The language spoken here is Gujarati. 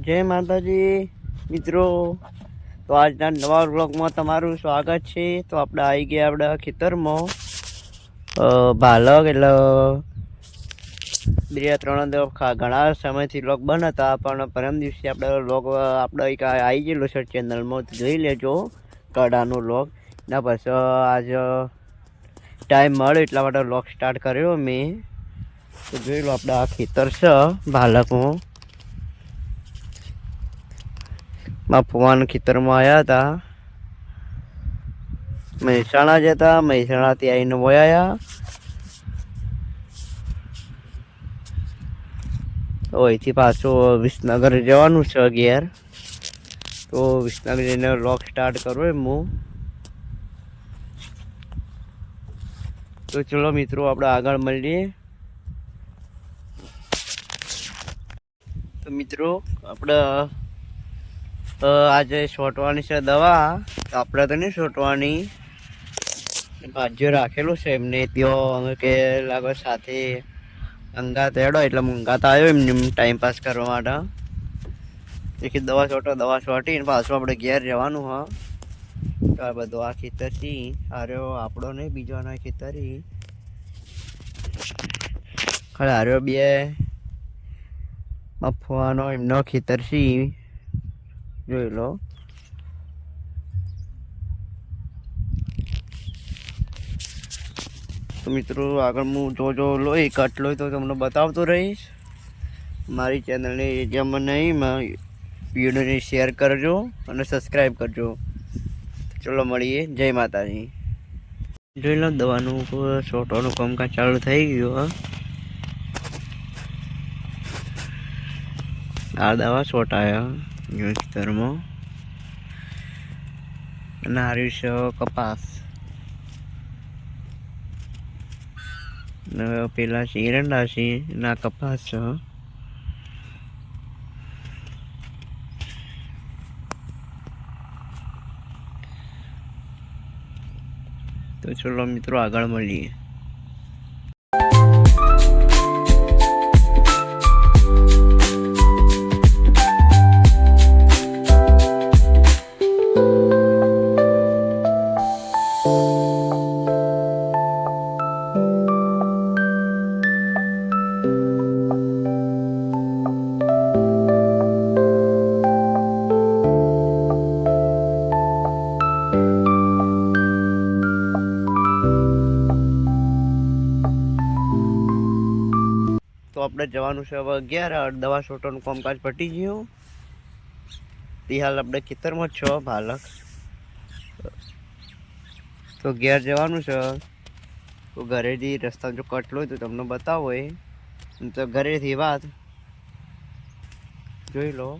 જય માતાજી મિત્રો, તો આજના નવા વ્લોગમાં તમારું સ્વાગત છે। તો આપણે આવી ગયા આપણા ખેતરમાં બાલક એટલે 2-3 દિવસ ઘણા સમયથી વ્લોગ બનતા, પણ પરમ દિવસે આપણે વ્લોગ આપણે આવી ગયેલો છે ચેનલમાં, જોઈ લેજો કડાનો વ્લોગ। એના પછી આજ ટાઈમ મળ્યો એટલા માટે વ્લોગ સ્ટાર્ટ કર્યો મેં। તો જોઈ લો આપણે આ ખેતર છે બાલકમાં, ફુવાના ખેતરમાં આવ્યા હતા। મહેસાણા જતા, મહેસાણાથી આવીને વયાયા। તો અહીંથી પાછું વિસનગર જવાનું છે ઘેર। તો વિસનગર જઈને વ્લોગ સ્ટાર્ટ કરો એમ હું। તો ચલો મિત્રો આપણે આગળ મળીએ। તો મિત્રો આપણે આજે છોટવાની છે દવા, તો આપણે તો નહીં છોટવાની, ભાજ્યો રાખેલો છે એમને ત્યાં। અમે કે લાગો સાથે અંગાત એડો એટલે અંગાત આવ્યો એમને ટાઈમપાસ કરવા માટે। એક દવા છોટીને પાછું આપણે ઘેર જવાનું હા। તો આ બધું આ ખેતરથી હાર્યો આપણો નહીં, બીજાના ખેતરી ખાલી હાર્યો બે મફવાનો એમનો ખેતરથી જોઈ લો। તો મિત્રો આગળ હું જો લોહી કટ લોહી તો તમને બતાવતો રહીશ। મારી ચેનલને જેમ નહીં વિડીયોને શેર કરજો અને સબસ્ક્રાઈબ કરજો। ચલો મળીએ, જય માતાજી। જોઈ લો દવાનું છોટવાનું કામકાજ ચાલુ થઈ ગયું। આ દવા છોટાયા ખેતરમાં, અને હાર્યું છે કપાસ, પેલા છે એરંડા છે, ના કપાસ છે। તો ચલો મિત્રો આગળ મળીએ। તો આપણે જવાનું છે હવે 11, દવા છોટવાનું કામકાજ પટી ગયું। તે હાલ આપણે ખેતરમાં જ છો બાલક, તો ઘેર જવાનું છે। તો ઘરેથી રસ્તા જો કટલો હોય તો તમને બતાવો એ, તો ઘરેથી વાત જોઈ લો।